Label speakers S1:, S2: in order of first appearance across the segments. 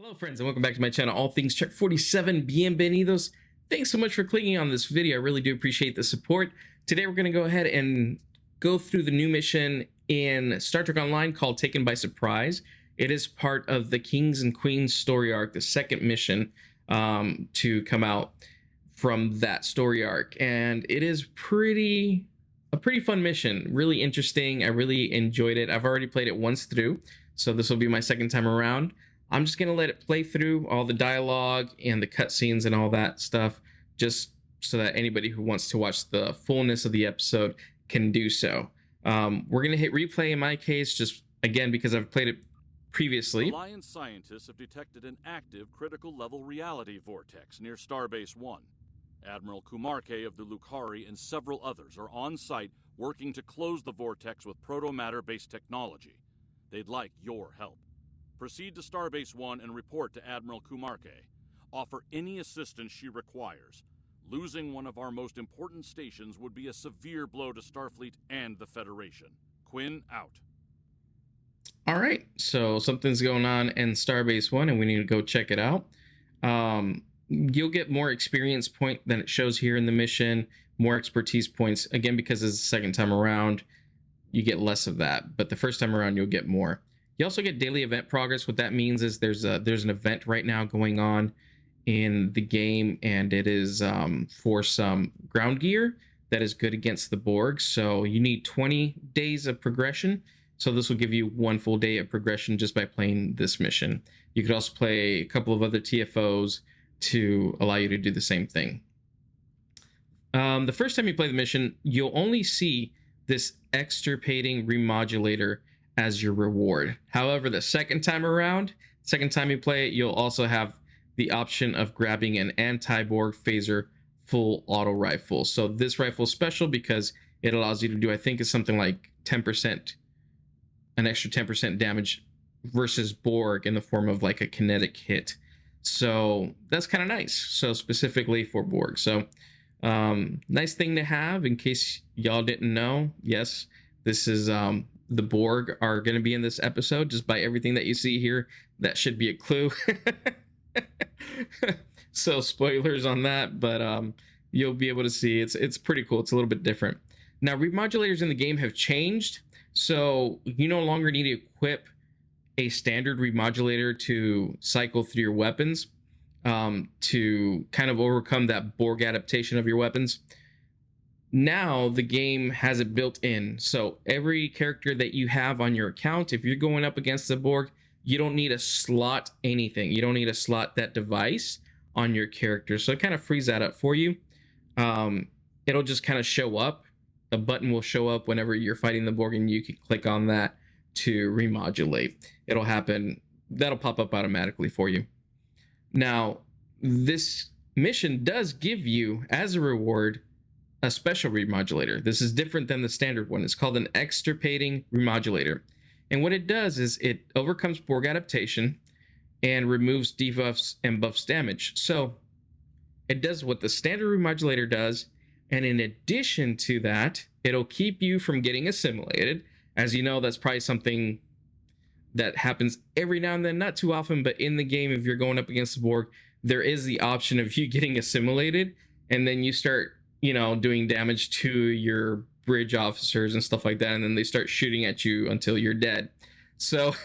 S1: Hello friends and welcome back to my channel, All Things Trek 47. Bienvenidos. Thanks so much for clicking on this video. I really do appreciate the support. Today we're going to go ahead and go through the new mission in Star Trek Online called Taken by Surprise. It is part of the Kings and Queens story arc, the second mission to come out from that story arc. And it is a pretty fun mission, really interesting. I really enjoyed it. I've already played it once through, so this will be my second time around. I'm just going to let it play through all the dialogue and the cutscenes and all that stuff, just so that anybody who wants to watch the fullness of the episode can do so. We're going to hit replay in my case, just again, because I've played it previously.
S2: Alliance scientists have detected an active critical level reality vortex near Starbase 1. Admiral Kuumaarke of the Lukari and several others are on site working to close the vortex with proto-matter-based technology. They'd like your help. Proceed to Starbase 1 and report to Admiral Kuumaarke. Offer any assistance she requires. Losing one of our most important stations would be a severe blow to Starfleet and the Federation. Quinn out.
S1: All right, so something's going on in Starbase 1 and we need to go check it out. You'll get more experience point than it shows here in the mission, more expertise points. Again, because it's the second time around, you get less of that, but the first time around you'll get more. You also get daily event progress. What that means is there's an event right now going on in the game, and it is for some ground gear that is good against the Borg. So you need 20 days of progression. So this will give you one full day of progression just by playing this mission. You could also play a couple of other TFOs to allow you to do the same thing. The first time you play the mission, you'll only see this extirpating remodulator as your reward. However, the second time you play it, you'll also have the option of grabbing an Anti-borg phaser full auto rifle. So this rifle is special because it allows you to do, I think it's something like 10%, an extra 10% damage versus Borg in the form of like a kinetic hit. So that's kind of nice. So specifically for Borg. So nice thing to have in case y'all didn't know. Yes, this is the Borg are going to be in this episode. Just by everything that you see here, that should be a clue. So spoilers on that, but you'll be able to see it's pretty cool. It's a little bit different. Now, remodulators in the game have changed, so you no longer need to equip a standard remodulator to cycle through your weapons to kind of overcome that Borg adaptation of your weapons. Now the game has it built in, so every character that you have on your account, if you're going up against the Borg, you don't need to slot anything. You don't need to slot that device on your character, so it kind of frees that up for you. It'll just kind of show up. A button will show up whenever you're fighting the Borg, and you can click on that to remodulate. It'll happen. That'll pop up automatically for you. Now, this mission does give you, as a reward, a special remodulator. This is different than the standard one. It's called an extirpating remodulator. And what it does is it overcomes Borg adaptation and removes debuffs and buffs damage. So it does what the standard remodulator does. And in addition to that, it'll keep you from getting assimilated. As you know, that's probably something that happens every now and then, not too often, but in the game, if you're going up against the Borg, there is the option of you getting assimilated, and then you start, you know, doing damage to your bridge officers and stuff like that, and then they start shooting at you until you're dead. So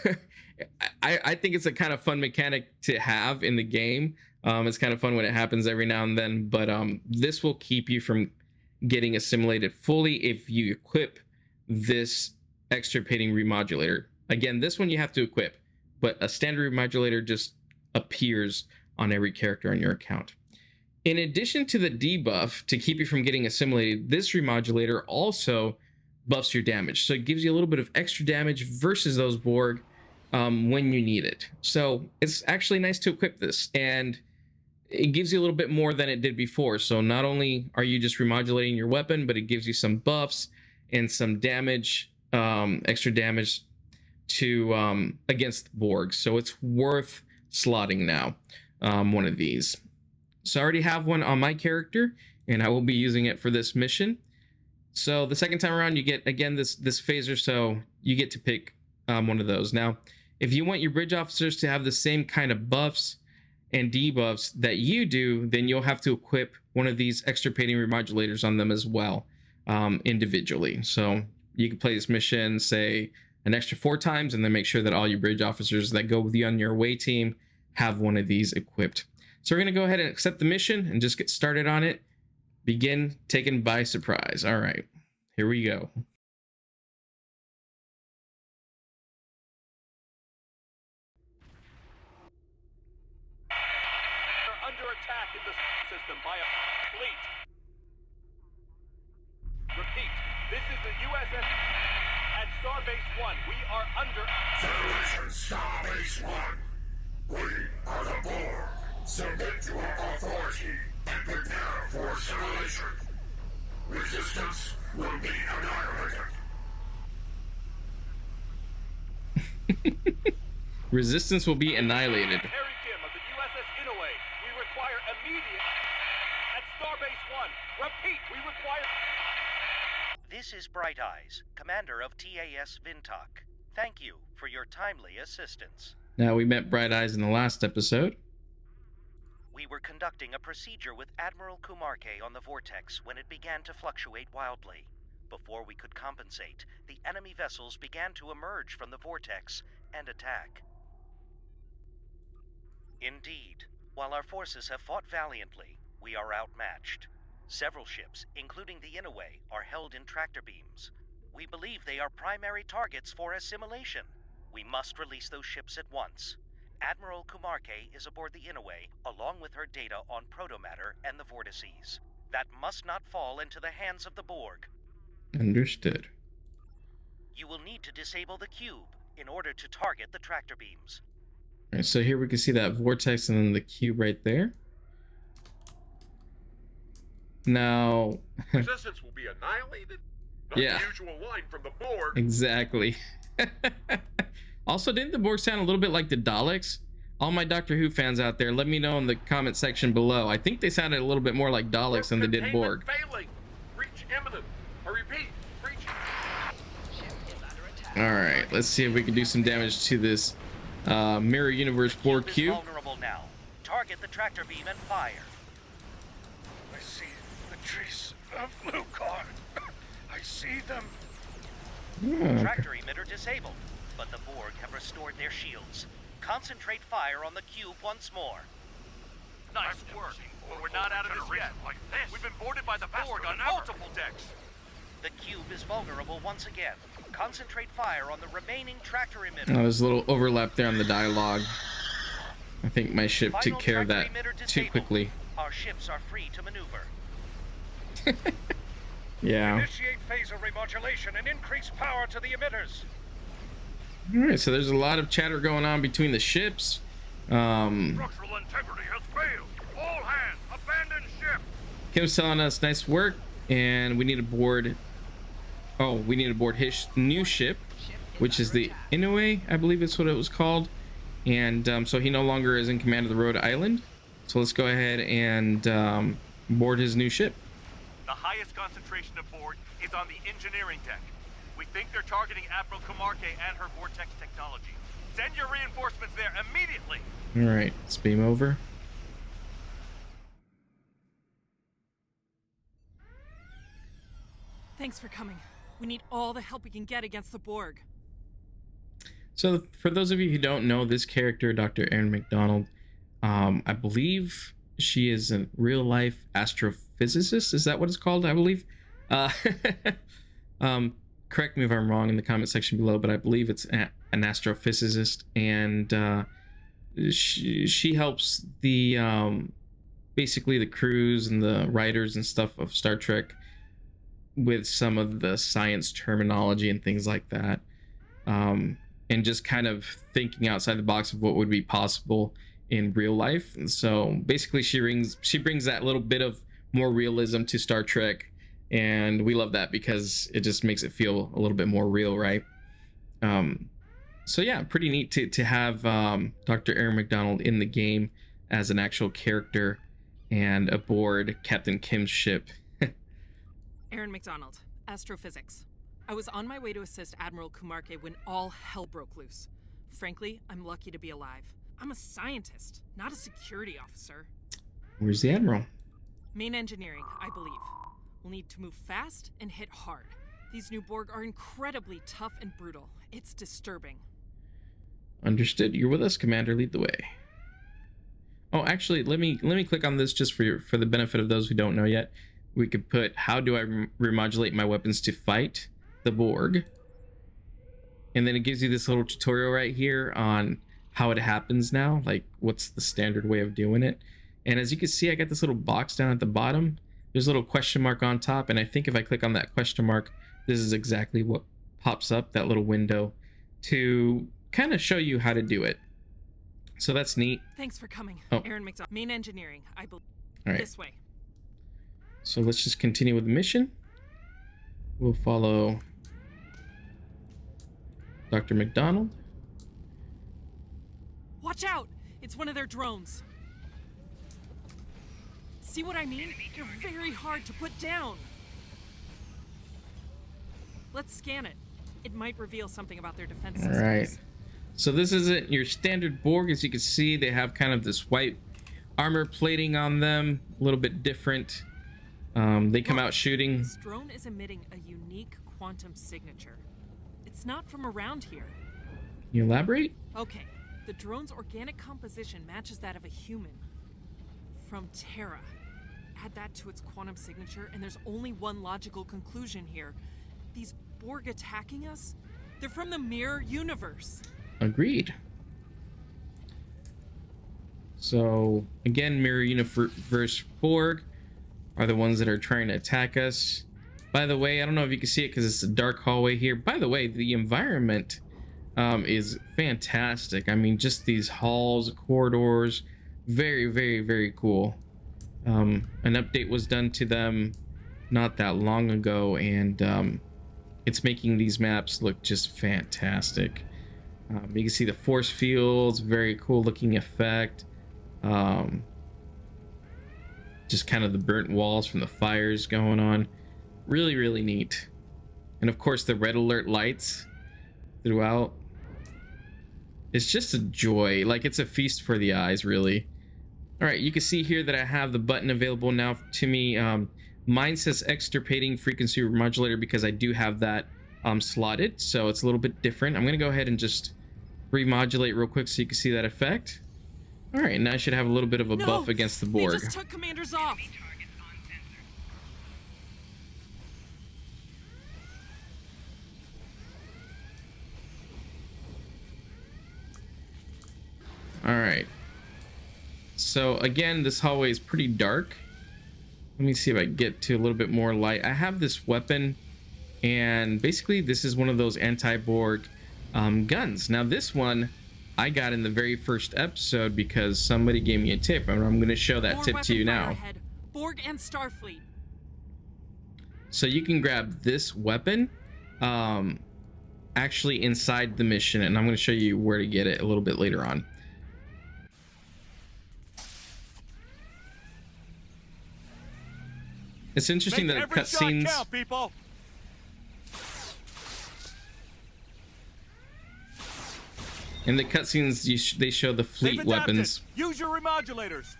S1: I think it's a kind of fun mechanic to have in the game. It's kind of fun when it happens every now and then, but this will keep you from getting assimilated fully if you equip this extirpating remodulator. Again, this one you have to equip, but a standard remodulator just appears on every character on your account. In addition to the debuff to keep you from getting assimilated, this remodulator also buffs your damage. So it gives you a little bit of extra damage versus those Borg when you need it. So it's actually nice to equip this, and it gives you a little bit more than it did before. So not only are you just remodulating your weapon, but it gives you some buffs and some damage, extra damage to against Borg. So it's worth slotting now, one of these. So I already have one on my character, and I will be using it for this mission. So the second time around, you get, again, this phaser, so you get to pick one of those. Now, If you want your bridge officers to have the same kind of buffs and debuffs that you do, then you'll have to equip one of these extirpating remodulators on them as well, individually. So you can play this mission, say, an extra 4 times, and then make sure that all your bridge officers that go with you on your away team have one of these equipped. So we're going to go ahead and accept the mission and just get started on it. Begin taken by surprise. All right, here we go.
S2: We're under attack in the system by a fleet. Repeat, this is the USS at Starbase 1. We are under...
S3: Federation Starbase 1. We are the Borg. Submit to our authority and prepare for assimilation. Resistance will be annihilated.
S1: Resistance will be annihilated.
S2: Harry Kim of the USS Inouye. We require immediate... At Starbase 1. Repeat, we require...
S4: This is Bright Eyes, commander of TAS Vintok. Thank you for your timely assistance.
S1: Now, we met Bright Eyes in the last episode.
S4: We were conducting a procedure with Admiral Kuumaarke on the Vortex when it began to fluctuate wildly. Before we could compensate, the enemy vessels began to emerge from the Vortex and attack. Indeed, while our forces have fought valiantly, we are outmatched. Several ships, including the Inouye, are held in tractor beams. We believe they are primary targets for assimilation. We must release those ships at once. Admiral Kuumaarke is aboard the Inouye, along with her data on protomatter and the vortices. That must not fall into the hands of the Borg.
S1: Understood.
S4: You will need to disable the cube in order to target the tractor beams.
S1: All right, so here we can see that vortex and then the cube right there. Now...
S3: Resistance will be annihilated? Not
S1: Yeah.
S3: the usual line from the Borg.
S1: Exactly. Also, didn't the Borg sound a little bit like the Daleks? All my Doctor Who fans out there, let me know in the comment section below. I think they sounded a little bit more like Daleks than they did Borg.
S3: Failing. Breach imminent. I repeat, breach.
S1: All right, let's see if we can do some damage to this Mirror Universe Borg
S4: Cube is
S1: cube.
S4: vulnerable now. Target the tractor beam and fire.
S3: I see the trace of Lucard. I see them.
S1: Oh,
S4: Tractor emitter disabled, but the Borg have restored their shields. Concentrate fire on the cube once more.
S2: Nice work, but we're not out of this yet.
S3: Like this.
S2: We've been boarded by the Borg on multiple decks.
S4: The cube is vulnerable once again. Concentrate fire on the remaining tractor emitter.
S1: oh, there's a little overlap there on the dialogue. I think my ship took
S4: Final
S1: care of that
S4: tractor emitter
S1: too
S4: disabled.
S1: quickly.
S4: Our ships are free to maneuver.
S1: Yeah.
S3: Initiate phaser remodulation and increase power to the emitters.
S1: All right, so there's a lot of chatter going on between the ships.
S3: Structural integrity has failed. All hands, abandon ship.
S1: Kim's telling us nice work, and we need to board. Oh, we need to board his new ship, which is the Inouye, I believe it's what it was called. And so he no longer is in command of the Rhode Island. So let's go ahead and board his new ship.
S2: The highest concentration of Borg is on the engineering deck. We think they're targeting Admiral Kuumaarke and her vortex technology. Send your reinforcements there immediately.
S1: All right, let's beam over.
S5: Thanks for coming. We need all the help we can get against the Borg.
S1: So for those of you who don't know, this character, Dr. Erin McDonald, I believe she is a real life astrophysicist. Is that what it's called? I believe. Correct me if I'm wrong in the comment section below, but I believe it's an astrophysicist, and she helps the basically the crews and the writers and stuff of Star Trek with some of the science terminology and things like that, and just kind of thinking outside the box of what would be possible in real life. And so basically she brings that little bit of more realism to Star Trek, and we love that because it just makes it feel a little bit more real, right? So yeah, pretty neat to have Dr. Erin McDonald in the game as an actual character and aboard Captain Kim's ship.
S5: Erin McDonald, astrophysics. I was on my way to assist Admiral Kuumaarke when all hell broke loose. Frankly, I'm lucky to be alive. I'm a scientist, not a security officer.
S1: Where's the Admiral?
S5: Main engineering, I believe. We'll need to move fast and hit hard. These new Borg are incredibly tough and brutal. It's disturbing.
S1: Understood. You're with us, Commander. Lead the way. Oh, actually, let me click on this just for the benefit of those who don't know yet. We could put, how do I remodulate my weapons to fight the Borg? And then it gives you this little tutorial right here on how it happens now, like what's the standard way of doing it. And as you can see, I got this little box down at the bottom. There's a little question mark on top, and I think if I click on that question mark, this is exactly what pops up, that little window, to kind of show you how to do it. So that's neat.
S5: Thanks for coming.
S1: Oh.
S5: Aaron McDonald. Main engineering, I believe.
S1: All right.
S5: This way.
S1: So let's just continue with the mission. We'll follow Dr. McDonald.
S5: Watch out! It's one of their drones. See what I mean? They're very hard to put down. Let's scan it. It might reveal something about their defense systems.
S1: All right. So this isn't your standard Borg. As you can see, they have kind of this white armor plating on them, a little bit different. They come out shooting.
S5: This drone is emitting a unique quantum signature. It's not from around here.
S1: Can you elaborate?
S5: Okay, the drone's organic composition matches that of a human. From Terra. Add that to its quantum signature, and there's only one logical conclusion here. These Borg attacking us? They're from the mirror universe.
S1: Agreed. So, again, mirror universe Borg are the ones that are trying to attack us. By the way, I don't know if you can see it because it's a dark hallway here. By the way, the environment is fantastic. I mean, just these halls, corridors, very, very, very cool. An update was done to them not that long ago, and it's making these maps look just fantastic. You can see the force fields, very cool looking effect. Just kind of the burnt walls from the fires going on. Really, really neat. And of course, the red alert lights throughout. It's just a joy. Like, it's a feast for the eyes, really. All right, you can see here that I have the button available now to me. Mine says extirpating frequency remodulator because I do have that slotted, so it's a little bit different. I'm gonna go ahead and just remodulate real quick so you can see that effect. All right, now I should have a little bit of a buff against the Borg.
S5: They just took commanders off.
S1: All right. So again, this hallway is pretty dark. Let me see if I can get to a little bit more light. I have this weapon, and basically this is one of those anti-borg guns. Now this one I got in the very first episode because somebody gave me a tip, and I'm going to show that tip to you now.
S5: Borg and Starfleet.
S1: So you can grab this weapon actually inside the mission, and I'm going to show you where to get it a little bit later on. It's interesting that cutscenes. In the cutscenes, they show the fleet weapons.
S2: Use your remodulators.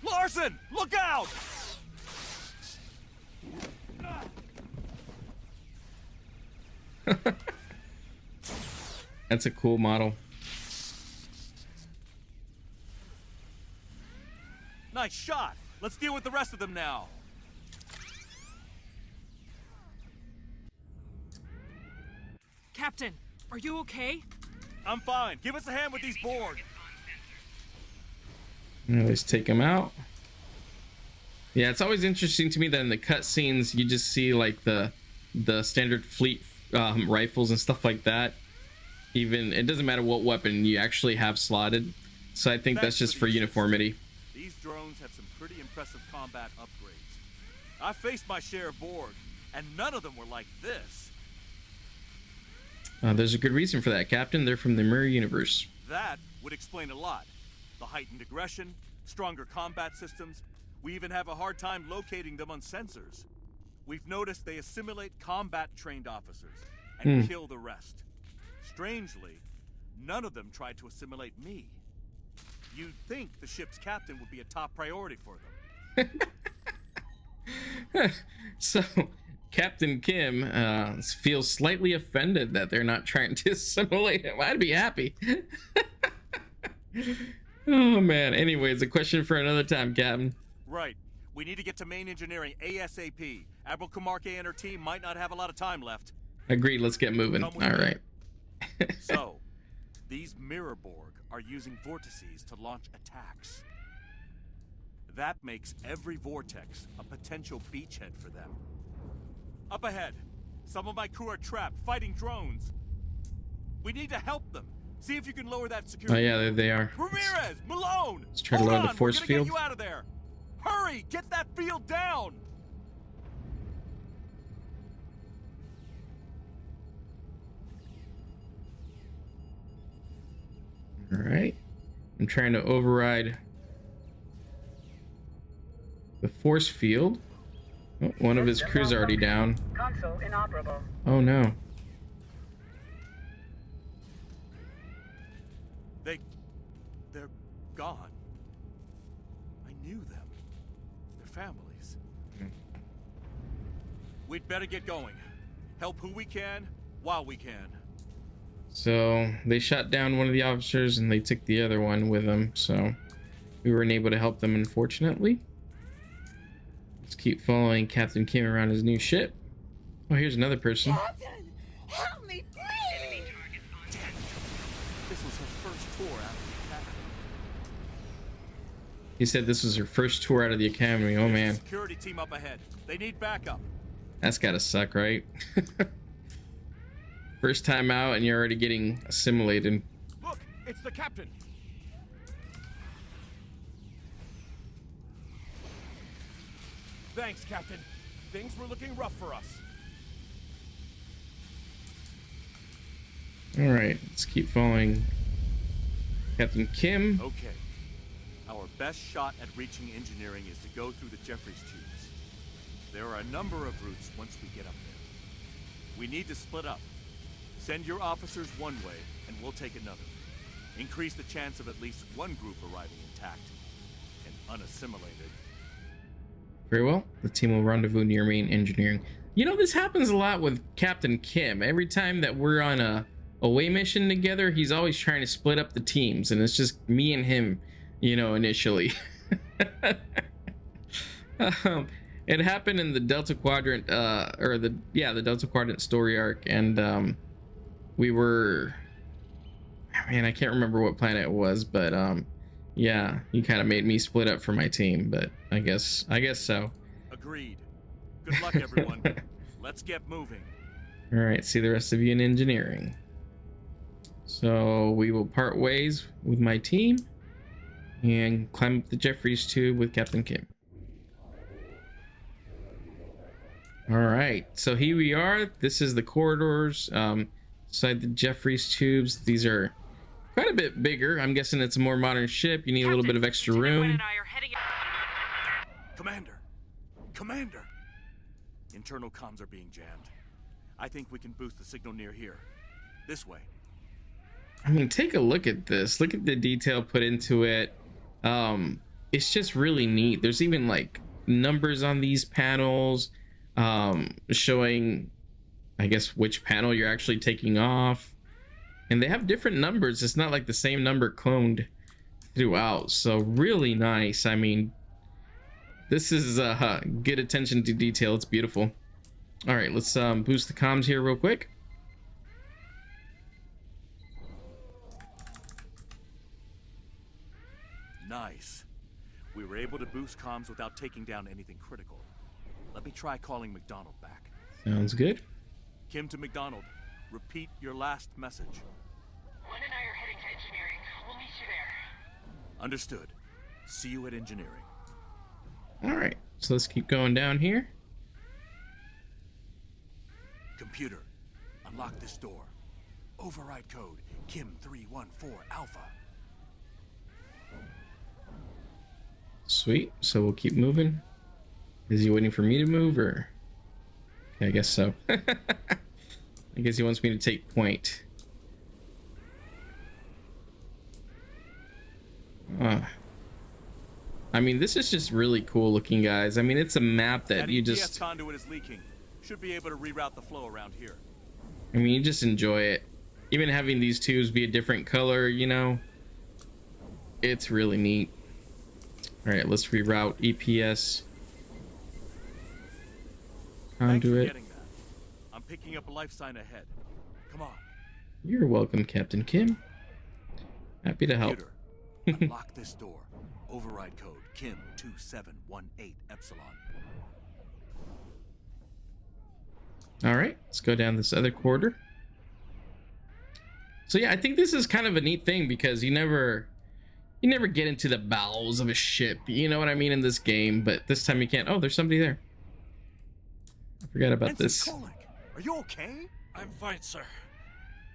S2: Larson, look out!
S1: That's a cool model.
S2: Nice shot. Let's deal with the rest of them now.
S5: Captain, are you okay?
S2: I'm fine. Give us a hand with these Borg.
S1: Let's take them out. Yeah, it's always interesting to me that in the cutscenes you just see like the standard fleet rifles and stuff like that. Even it doesn't matter what weapon you actually have slotted. So I think that's just for uniformity.
S2: These drones have some pretty impressive combat upgrades. I faced my share of Borg, and none of them were like this.
S1: There's a good reason for that, Captain. They're from the mirror universe.
S2: That would explain a lot. The heightened aggression, stronger combat systems. We even have a hard time locating them on sensors.
S6: We've noticed they assimilate combat-trained officers and kill the rest. Strangely, none of them tried to assimilate me. You'd think the ship's captain would be a top priority for them.
S1: So, Captain Kim feels slightly offended that they're not trying to assimilate him. I'd be happy. Oh, man. Anyways, a question for another time, Captain.
S6: Right. We need to get to main engineering ASAP. Admiral Kuumaarke and her team might not have a lot of time left.
S1: Agreed. Let's get moving. All right.
S6: So, these mirror Borg are using vortices to launch attacks. That makes every vortex a potential beachhead for them. Up ahead, some of my crew are trapped fighting drones. We need to help them. See if you can lower that security.
S1: Oh yeah, there they are.
S6: Ramirez, Malone!
S1: Let's try to lower the force field.
S6: Get you out of there. Hurry, get that field down!
S1: All right. I'm trying to override the force field. Oh, one of his crew's already down.
S7: Console inoperable.
S1: Oh no.
S6: They're gone. I knew them. Their families. We'd better get going. Help who we can, while we can.
S1: So they shot down one of the officers and they took the other one with them. So we weren't able to help them, unfortunately. Let's keep following Captain Kim around his new ship. Oh, here's another person.
S7: Captain, help me, please!
S6: This was her first tour out of the academy.
S1: He said this was her first tour out of the academy. Oh man,
S6: Security team up ahead. They need backup.
S1: that's gotta suck, right? First time out and you're already getting assimilated.
S6: Look, it's the captain. Thanks, Captain. Things were looking rough for us.
S1: All right, let's keep following Captain Kim.
S6: Okay. Our best shot at reaching engineering is to go through the Jeffries tubes. There are a number of routes once we get up there. We need to split up. Send your officers one way, and we'll take another. Increase the chance of at least one group arriving intact and unassimilated.
S1: Very well. The team will rendezvous near main engineering. You know, this happens a lot with Captain Kim. Every time that we're on a away mission together, he's always trying to split up the teams, and it's just me and him, you know, initially. It happened in the Delta Quadrant, the Delta Quadrant story arc, and we were, man, I can't remember what planet it was, but yeah, he kind of made me split up for my team, but I guess so.
S6: Agreed. Good luck, everyone. Let's get moving.
S1: All right, see the rest of you in engineering. So we will part ways with my team and climb up the Jeffries tube with Captain Kim. All right, so here we are. This is the corridors inside the Jeffries tubes. These are quite a bit bigger. I'm guessing it's a more modern ship. You need a little bit of extra room.
S6: Commander! Internal comms are being jammed. I think we can boost the signal near here. This way.
S1: I mean, take a look at this. Look at the detail put into it. It's just really neat. There's even like numbers on these panels, showing, I guess, which panel you're actually taking off. And they have different numbers. It's not like the same number cloned throughout. So really nice. I mean, this is good attention to detail. It's beautiful. All right, let's boost the comms here real quick.
S6: Nice. We were able to boost comms without taking down anything critical. Let me try calling McDonald back.
S1: Sounds good.
S6: Kim to McDonald. Repeat your last message.
S7: Lynn and I are heading to engineering. We'll meet you there.
S6: Understood. See you at engineering.
S1: All right, so let's keep going down here.
S6: Computer, unlock this door. Override code Kim 314 Alpha.
S1: Sweet. So we'll keep moving. Is he waiting for me to move, or? I guess so. I guess he wants me to take point. I mean, this is just really cool looking, guys. I mean, it's a map that you just...
S6: conduit is leaking. Should be able to reroute the flow around here.
S1: I mean, you just enjoy it. Even having these tubes be a different color, you know, it's really neat. All right, let's reroute EPS conduit.
S6: I'm picking up a life sign ahead. Come on.
S1: You're welcome, Captain Kim. Happy to help.
S6: Computer, unlock this door. Override code Kim 2718 Epsilon.
S1: All right, let's go down this other corridor. So yeah, I think this is kind of a neat thing because you never get into the bowels of a ship, you know what I mean, in this game, but this time you can't. Oh, there's somebody there. I forgot about this.
S6: Kuumaarke, are you okay?
S2: I'm fine, sir.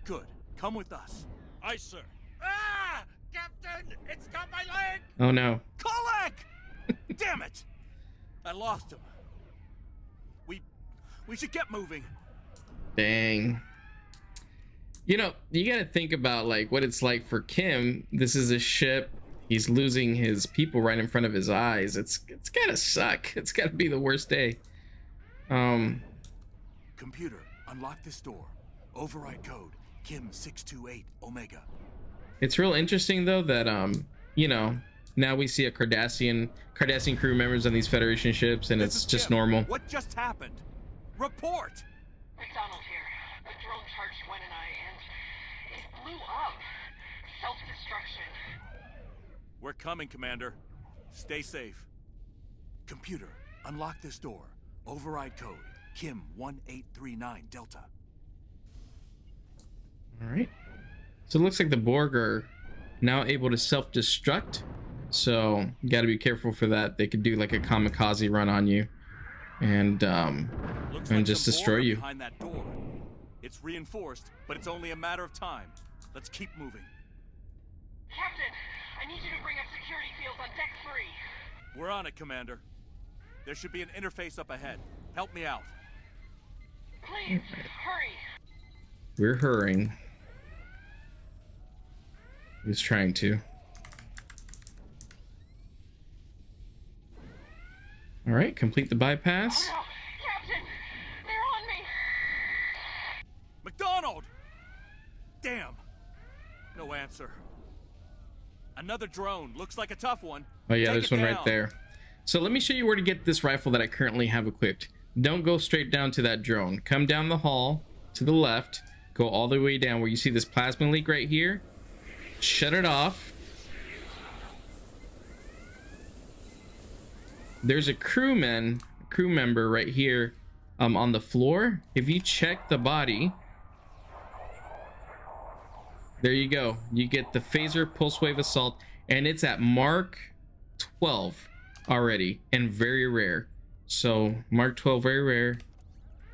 S6: Good. Come with us.
S2: Aye, sir. Ah! Captain! It's got my leg!
S1: Oh no.
S6: Kuumaarke! Damn it! I lost him. We should get moving.
S1: Dang. You know, you gotta think about like what it's like for Kim. This is a ship. He's losing his people right in front of his eyes. It's gotta suck. It's gotta be the worst day.
S6: Computer, unlock this door. Override code Kim 628 Omega.
S1: It's real interesting though that you know, now we see a Cardassian crew members on these Federation ships, and it's just normal.
S6: What just happened? Report.
S7: McDonald here. The drone charged Gwen and I, and it blew up. Self-destruction.
S6: We're coming, Commander. Stay safe. Computer, unlock this door. Override code Kim 1839 Delta.
S1: All right. So it looks like the Borg are now able to self-destruct. So you got to be careful for that. They could do like a kamikaze run on you, and just destroy you.
S6: Behind that door. It's reinforced, but it's only a matter of time. Let's keep moving.
S7: Captain, I need you to bring up security fields on deck 3.
S6: We're on it, Commander. There should be an interface up ahead. Help me out.
S7: Please, hurry.
S1: We're hurrying. He's trying to. All right, complete the bypass.
S7: Oh, no. Captain, they're on me.
S6: McDonald! Damn. No answer. Another drone. Looks like a tough one.
S1: Oh yeah,
S6: Take
S1: there's
S6: it
S1: one
S6: down.
S1: right there. So let me show you where to get this rifle that I currently have equipped. Don't go straight down to that drone. Come down the hall to the left. Go all the way down where you see this plasma leak right here. Shut it off. There's a crew member right here on the floor. If you check the body, there you go. You get the phaser pulse wave assault, and it's at Mark 12 already, and very rare. So Mark 12, very rare,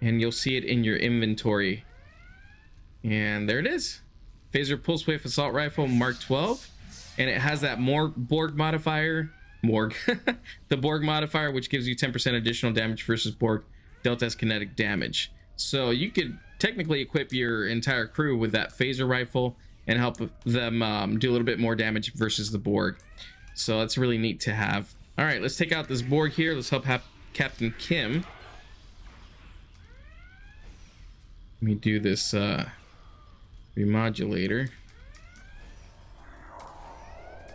S1: and you'll see it in your inventory. And there it is. Phaser pulse wave assault rifle Mark 12, and it has that Borg modifier. The Borg modifier, which gives you 10% additional damage versus Borg Delta's kinetic damage. So you could technically equip your entire crew with that phaser rifle and help them do a little bit more damage versus the Borg. So that's really neat to have. All right, let's take out this Borg here. Let's help Captain Kim. Let me do this remodulator.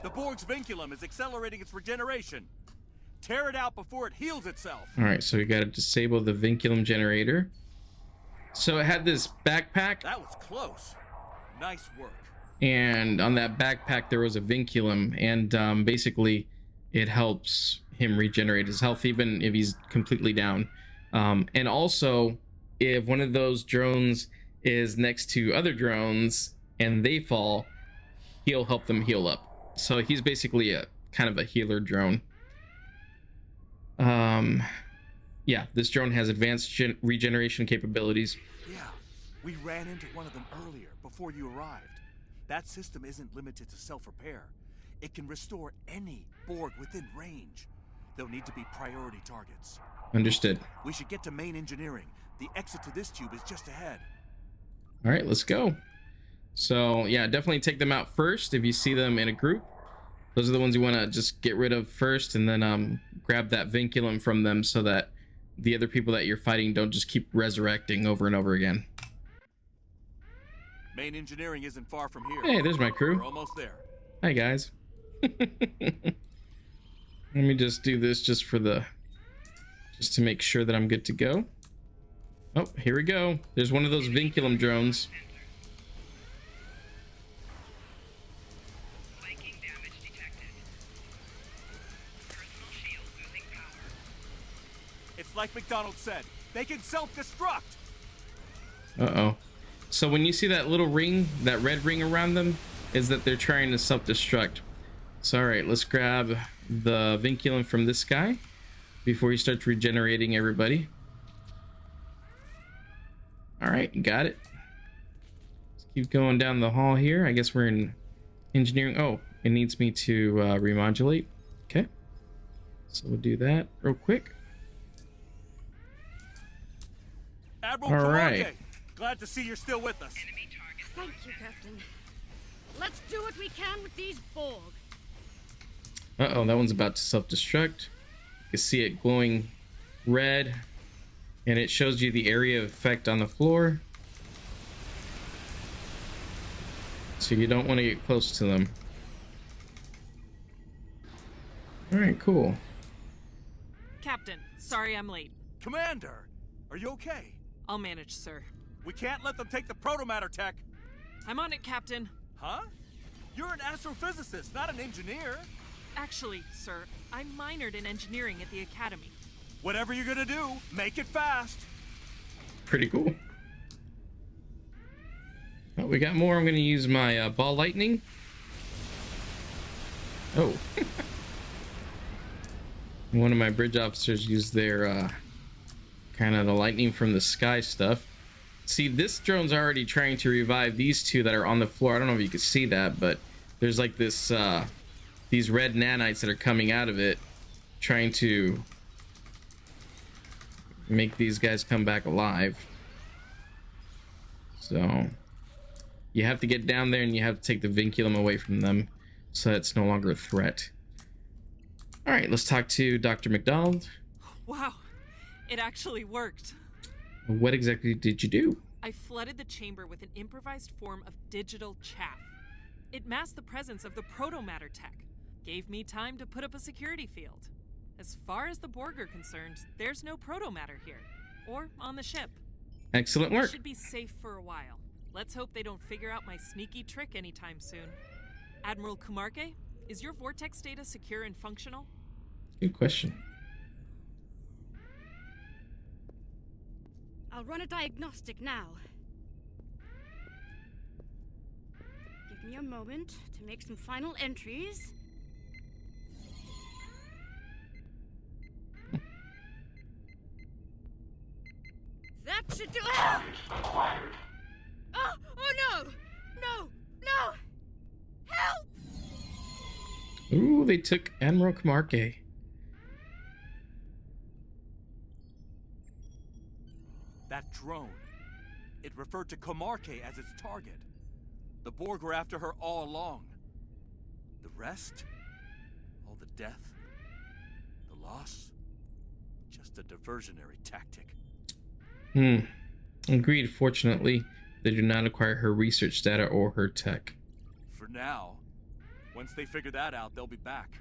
S6: The Borg's vinculum is accelerating its regeneration. Tear it out before it heals itself.
S1: All right, so we got to disable the vinculum generator. So it had this backpack.
S6: That was close. Nice work.
S1: And on that backpack there was a vinculum, and basically it helps him regenerate his health even if he's completely down. And also, if one of those drones is next to other drones and they fall, he'll help them heal up. So he's basically a kind of a healer drone. Yeah, this drone has advanced regeneration capabilities.
S6: Yeah, we ran into one of them earlier before you arrived. That system isn't limited to self-repair. It can restore any Borg within range. They'll need to be priority targets.
S1: Understood.
S6: We should get to main engineering, The exit to this tube is just ahead.
S1: All right, let's go. So yeah, definitely take them out first if you see them in a group. Those are the ones you want to just get rid of first, and then grab that vinculum from them so that the other people that you're fighting don't just keep resurrecting over and over again.
S6: Main engineering isn't far from here.
S1: Hey, there's my crew.
S6: We're almost there.
S1: Hi guys. Let me just do this just to make sure that I'm good to go. Oh, here we go. There's one of those vinculum drones.
S7: Flanking damage detected. Personal shield losing power.
S6: It's like McDonald said. They can self-destruct.
S1: Uh-oh. So when you see that little ring, that red ring around them, is that they're trying to self-destruct. So all right, let's grab the vinculum from this guy before he starts regenerating everybody. All right, got it. Let's keep going down the hall here. I guess we're in engineering. Oh, it needs me to remodulate. Okay, so we'll do that real quick.
S6: Admiral
S1: All
S6: Kuumaarke,
S1: right.
S6: glad to see you're still with us.
S7: Enemy target.
S8: Thank you, Captain. Let's do what we can with these Borg.
S1: Uh-oh, that one's about to self-destruct. You can see it glowing red, and it shows you the area of effect on the floor. So you don't want to get close to them. All right, cool.
S5: Captain, sorry I'm late.
S6: Commander, are you okay?
S5: I'll manage, sir.
S6: We can't let them take the protomatter tech.
S5: I'm on it, Captain.
S6: Huh? You're an astrophysicist, not an engineer.
S5: Actually, sir, I minored in engineering at the academy.
S6: Whatever you're gonna do, make it fast.
S1: Pretty cool. Oh, we got more. I'm going to use my ball lightning. Oh. One of my bridge officers used their kind of the lightning from the sky stuff. See, this drone's already trying to revive these two that are on the floor. I don't know if you can see that, but there's like this these red nanites that are coming out of it, trying to make these guys come back alive. So you have to get down there and you have to take the vinculum away from them so it's no longer a threat. All right, let's talk to Dr. McDonald.
S5: Wow, it actually worked.
S1: What exactly did you do?
S5: I flooded the chamber with an improvised form of digital chaff. It masked the presence of the protomatter tech, gave me time to put up a security field. As far as the Borg are concerned, there's no protomatter here, or on the ship.
S1: Excellent work.
S5: Should be safe for a while. Let's hope they don't figure out my sneaky trick anytime soon. Admiral Kuumaarke, is your vortex data secure and functional?
S1: Good question.
S8: I'll run a diagnostic now. Give me a moment to make some final entries. That should do it! Oh no! No! No! Help!
S1: Ooh, they took Admiral Kuumaarke.
S6: That drone. It referred to Kuumaarke as its target. The Borg were after her all along. The rest? All the death? The loss? Just a diversionary tactic.
S1: Agreed. Fortunately, they do not acquire her research data or her tech.
S6: For now. Once they figure that out, they'll be back.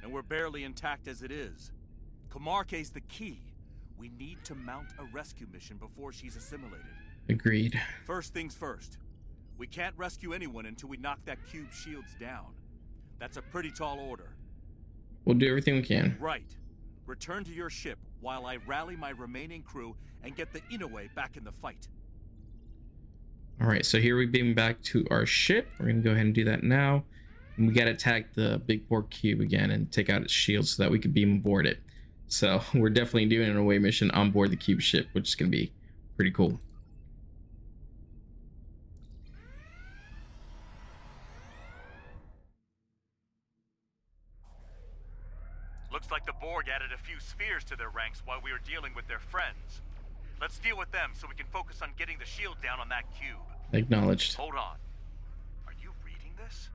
S6: And we're barely intact as it is. Kuumaarke's the key. We need to mount a rescue mission before she's assimilated.
S1: Agreed.
S6: First things first. We can't rescue anyone until we knock that cube's shields down. That's a pretty tall order.
S1: We'll do everything we can.
S6: Right. Return to your ship while I rally my remaining crew and get the Inoue back in the fight.
S1: All right, so here we've been back to our ship. We're gonna go ahead and do that now. And we gotta attack the big Borg cube again and take out its shield so that we can beam aboard it. So we're definitely doing an away mission on board the cube ship, which is gonna be pretty cool.
S6: Looks like the Borg added a few spheres to their ranks while we were dealing with their friends. Let's deal with them so we can focus on getting the shield down on that cube.
S1: Acknowledged.
S6: Hold on. Are you reading this?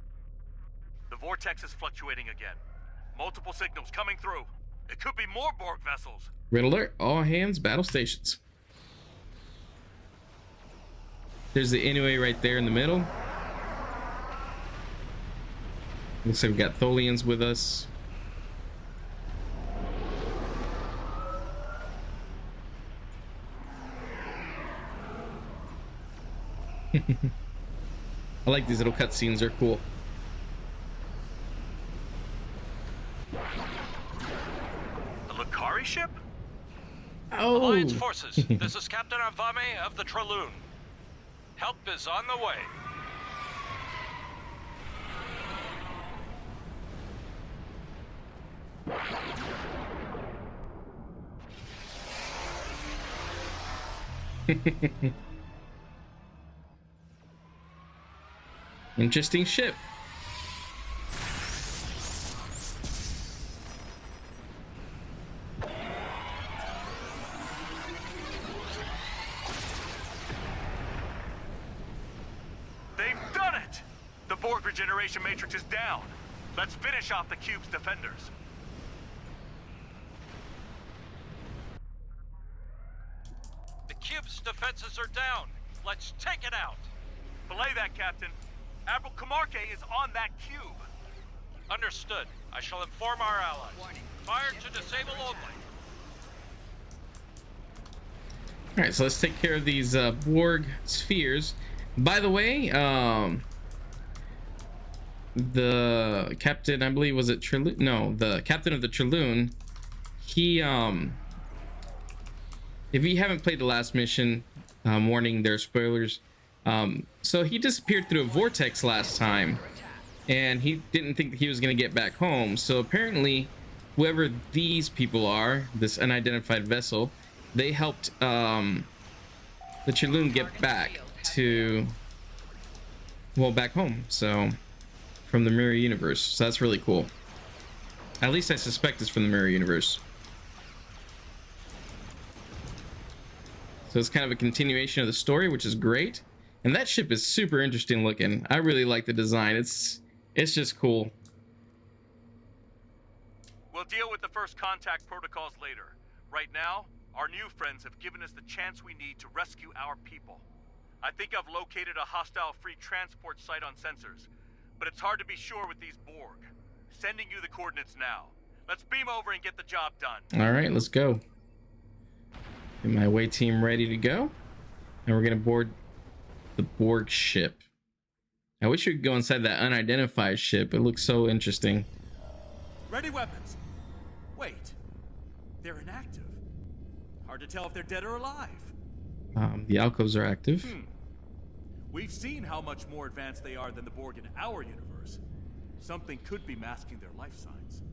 S6: The vortex is fluctuating again. Multiple signals coming through. It could be more Borg vessels.
S1: Red alert, all hands, battle stations. There's the Anyway right there in the middle. Looks like we got Tholians with us. I like these little cutscenes, they're cool.
S6: A Lucari ship?
S1: Oh!
S9: Alliance forces, this is Captain Avame of the Traloon. Help is on the way.
S1: Interesting ship.
S6: They've done it! The Borg regeneration matrix is down. Let's finish off the cube's defenders.
S9: The cube's defenses are down. Let's take it out.
S6: Belay that, Captain. Admiral Kuumaarke is on that cube.
S9: Understood. I shall inform our allies. Fire to disable only.
S1: All right, so let's take care of these Borg spheres. By the way, the captain, I believe, was it Traloon? No, the captain of the Traloon. He, if you haven't played the last mission, warning, there are spoilers. So he disappeared through a vortex last time, and he didn't think that he was going to get back home. So apparently, whoever these people are, this unidentified vessel, they helped the Traloon get back to, well, back home. So from the mirror universe. So that's really cool. At least I suspect it's from the mirror universe. So it's kind of a continuation of the story, which is great. And that ship is super interesting looking. I really like the design. It's just cool.
S6: We'll deal with the first contact protocols later. Right now, our new friends have given us the chance we need to rescue our people. I think I've located a hostile free transport site on sensors, but it's hard to be sure with these Borg. Sending you the coordinates now. Let's beam over and get the job done.
S1: All right, let's go. Get my away team ready to go. And we're gonna board the Borg ship. I wish we could go inside that unidentified ship. It looks so interesting.
S6: Ready weapons. Wait, they're inactive. Hard to tell if they're dead or alive.
S1: The alcoves are active.
S6: We've seen how much more advanced they are than the Borg in our universe. Something could be masking their life signs.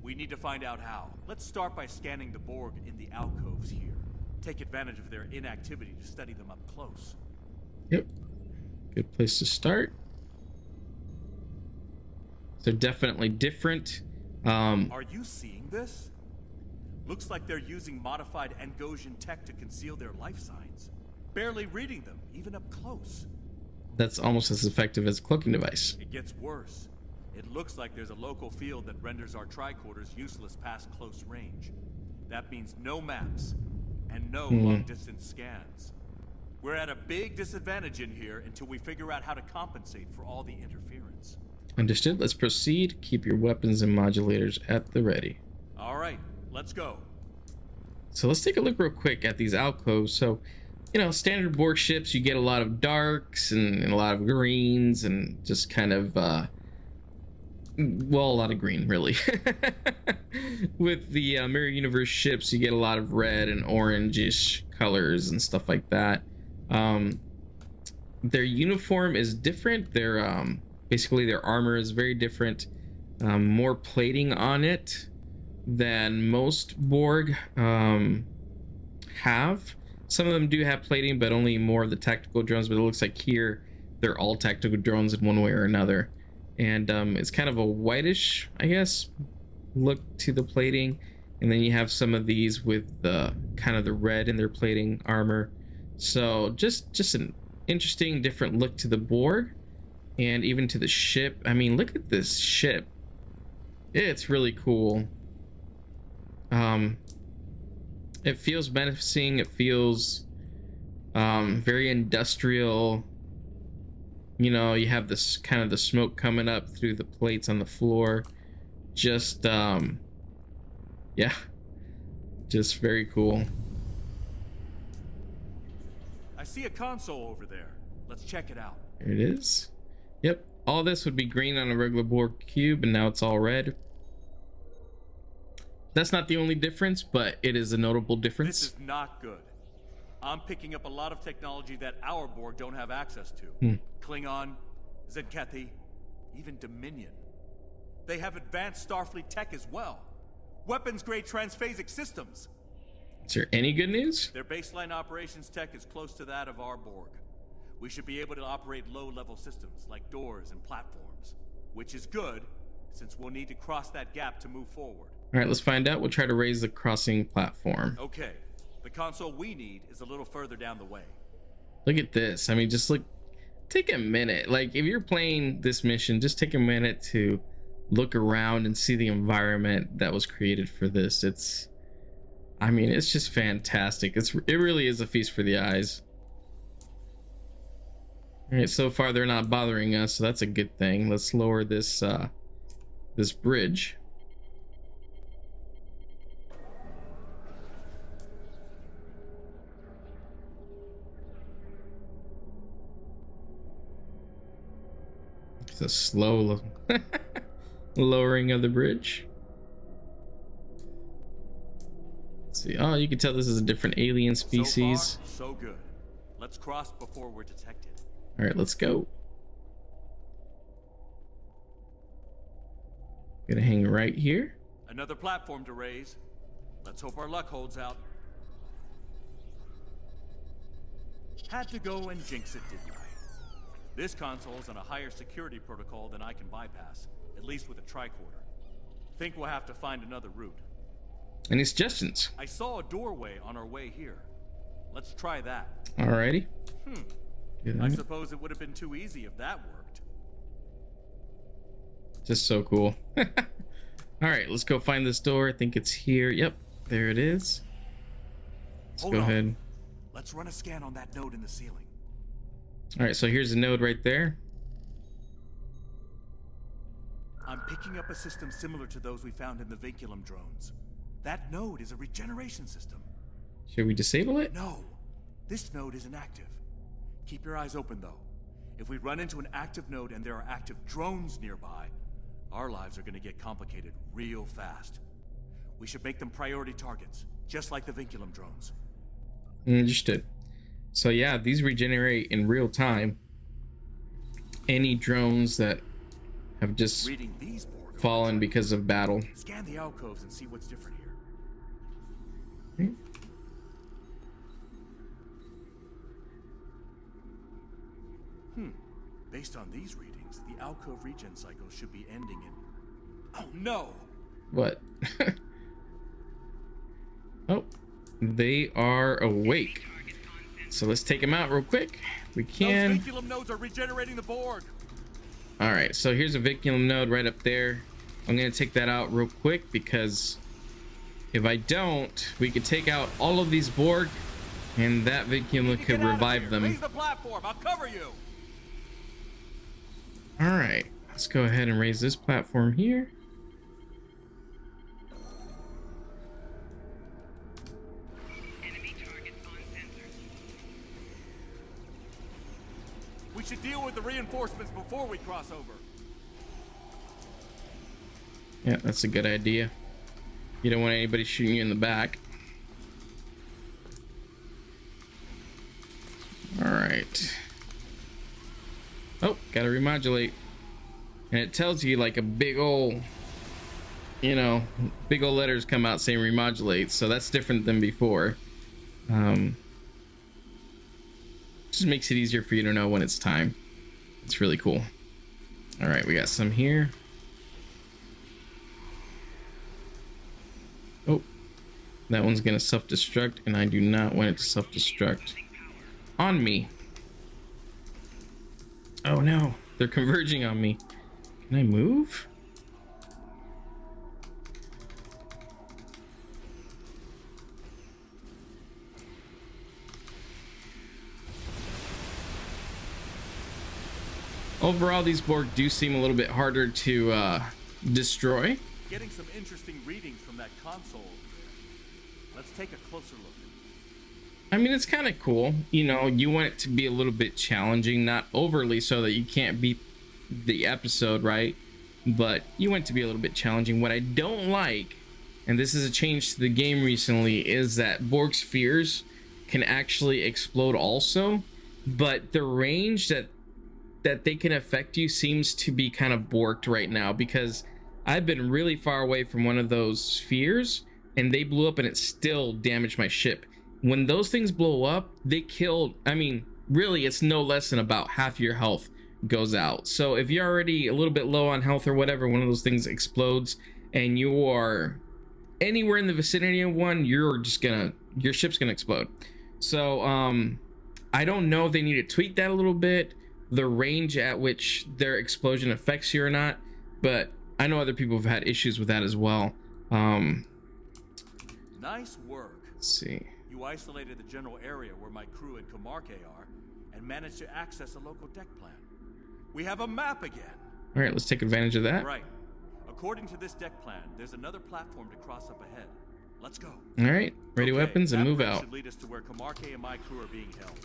S6: We need to find out how. Let's start by scanning the Borg in the alcoves here. Take advantage of their inactivity to study them up close.
S1: Yep. Good place to start. They're definitely different.
S6: Are you seeing this? Looks like they're using modified Angosian tech to conceal their life signs. Barely reading them, even up close.
S1: That's almost as effective as a cloaking device.
S6: It gets worse. It looks like there's a local field that renders our tricorders useless past close range. That means no maps and no long-distance scans. We're at a big disadvantage in here until we figure out how to compensate for all the interference.
S1: Understood. Let's proceed. Keep your weapons and modulators at the ready.
S6: All right, let's go.
S1: So let's take a look real quick at these alcoves. So, you know, standard Borg ships, you get a lot of darks and a lot of greens and just kind of, well, a lot of green, really. With the Mirror Universe ships, you get a lot of red and orangish colors and stuff like that. Their uniform is different. Their basically their armor is very different. More plating on it than most Borg have. Some of them do have plating, but only more of the tactical drones. But it looks like here they're all tactical drones in one way or another. And it's kind of a whitish, I guess, look to the plating. and then you have some of these with the kind of the red in their plating armor. So just an interesting different look to the Borg, and even to the ship. I mean, look at this ship. It's really cool. It feels menacing. It feels very industrial. You know, you have this kind of the smoke coming up through the plates on the floor. Just yeah, just very cool.
S6: I see a console over there. Let's check it out.
S1: There it is. Yep, all this would be green on a regular Borg cube, and now it's all red. That's not the only difference, but it is a notable difference.
S6: This is not good. I'm picking up a lot of technology that our Borg don't have access to. Klingon, Zenkethi, even Dominion. They have advanced Starfleet tech as well. Weapons-grade transphasic systems.
S1: Is there any good news?
S6: Their baseline operations tech is close to that of our Borg. We should be able to operate low-level systems like doors and platforms, which is good, since we'll need to cross that gap to move forward.
S1: All right, let's find out. We'll try to raise the crossing platform.
S6: Okay, the console we need is a little further down the way.
S1: Look at this. I mean, just look, take a minute. Like, if you're playing this mission, just take a minute to look around and see the environment that was created for this. It's, I mean, it's just fantastic. It really is a feast for the eyes. All right, so far they're not bothering us, so that's a good thing. Let's lower this this bridge. It's a slow lowering of the bridge. Let's see. Oh, you can tell this is a different alien species.
S6: So far, so good. Let's cross before we're detected.
S1: All right, let's go. Gonna hang right here.
S6: Another platform to raise. Let's hope our luck holds out. Had to go and jinx it, didn't I? This console's on a higher security protocol than I can bypass, at least with a tricorder. Think we'll have to find another route.
S1: Any suggestions?
S6: I saw a doorway on our way here. Let's try that.
S1: Alrighty.
S6: I suppose it would have been too easy if that worked.
S1: Just so cool. All right, let's go find this door. I think it's here. Yep, there it is. Let's go ahead.
S6: Let's run a scan on that node in the ceiling.
S1: All right, so here's a node right there.
S6: I'm picking up a system similar to those we found in the Vinculum drones. That node is a regeneration system.
S1: Should we disable it?
S6: No, this node is inactive. Keep your eyes open though. If we run into an active node and there are active drones nearby, our lives are going to get complicated real fast. We should make them priority targets, just like the Vinculum drones.
S1: Understood. So yeah, these regenerate in real time. Any drones that have just fallen because of battle.
S6: Scan the alcoves and see what's different here. Based on these readings, the alcove regen cycle should be ending in... Oh no!
S1: What? Oh, they are awake. So let's take them out real quick. We can.
S6: Those Vinculum nodes are regenerating the Borg.
S1: All right, so here's a Vinculum node right up there. I'm gonna take that out real quick because if I don't, we could take out all of these Borg, and that Vinculum could revive them.
S6: Raise the platform. I'll cover you.
S1: All right, let's go ahead and raise this platform here.
S7: Enemy targets on sensor.
S6: We should deal with the reinforcements before we cross over.
S1: Yeah, that's a good idea. You don't want anybody shooting you in the back. All right. Oh, gotta remodulate. And it tells you like a big old, you know, big old letters come out saying remodulate. So that's different than before. Just makes it easier for you to know when it's time. It's really cool. All right, we got some here. Oh, That one's gonna self-destruct, and I do not want it to self-destruct on me. Oh no, they're converging on me. Can I move? Overall, these Borg do seem a little bit harder to destroy.
S6: Getting some interesting readings from that console. Let's take a closer look.
S1: I mean, it's kind of cool. You know, you want it to be a little bit challenging, not overly so that you can't beat the episode, right? But you want it to be a little bit challenging. What I don't like, and this is a change to the game recently, is that Borg spheres can actually explode also, but the range that they can affect you seems to be kind of borked right now, because I've been really far away from one of those spheres and they blew up and it still damaged my ship. When those things blow up, they kill, I mean, really, it's no less than about half your health goes out. So if you're already a little bit low on health or whatever, one of those things explodes and you are anywhere in the vicinity of one, your ship's gonna explode. So I don't know if they need to tweak that a little bit, the range at which their explosion affects you or not, but I know other people have had issues with that as well.
S6: Nice work.
S1: Let's see.
S6: You isolated the general area where my crew and Kuumaarke are and managed to access a local deck plan. We have a map again.
S1: All right, let's take advantage of that.
S6: Right. According to this deck plan, there's another platform to cross up ahead. Let's go.
S1: All right, ready weapons and move out.
S6: Should lead us to where Kuumaarke and my crew are being held.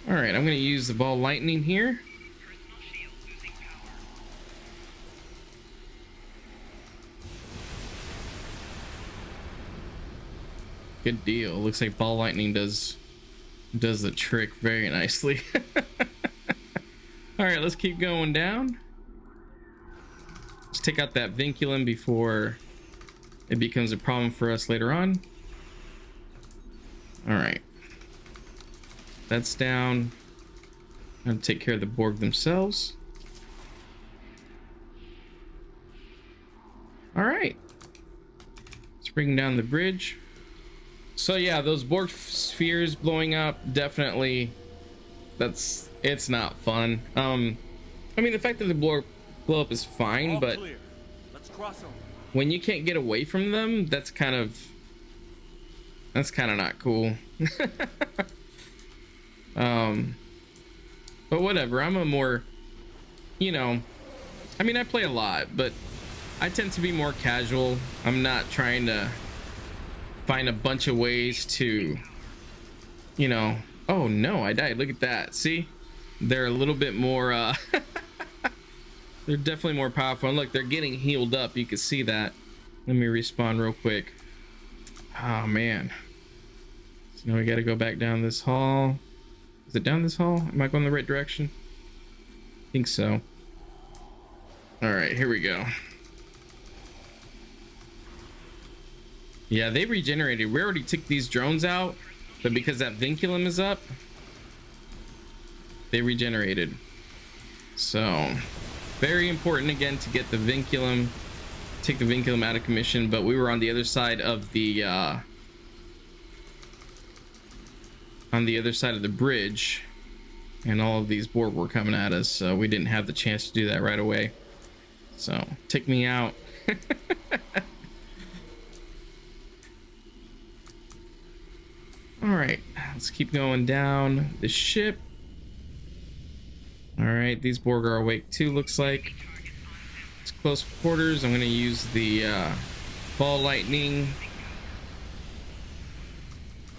S1: All right, I'm going to use the ball lightning here. Good deal. Looks like ball lightning does the trick very nicely. All right, let's keep going down. Let's take out that vinculum before it becomes a problem for us later on. All right. That's down. I'm gonna take care of the Borg themselves. All right. Let's bring down the bridge. So yeah, those Borg spheres blowing up, definitely, it's not fun. I mean, the fact that the blow up is fine,
S6: All
S1: but
S6: clear. Let's cross over.
S1: when you can't get away from them, that's kind of not cool. But whatever, I'm a more, you know, I mean, I play a lot, but I tend to be more casual. I'm not trying to find a bunch of ways to, you know, oh no, I died. Look at that. See, they're a little bit more, they're definitely more powerful. And look, they're getting healed up. You can see that. Let me respawn real quick. Oh man. So now we got to go back down this hall. Is it down this hall? Am I going the right direction? I think so. All right, here we go. Yeah, they regenerated. We already took these drones out, but because that vinculum is up, they regenerated. So very important again to get the vinculum, take the vinculum out of commission, but we were on the other side of the bridge, and all of these Borg were coming at us, so we didn't have the chance to do that right away. So take me out. All right, let's keep going down the ship. All right, these Borg are awake too, looks like. It's close quarters. I'm going to use the ball lightning.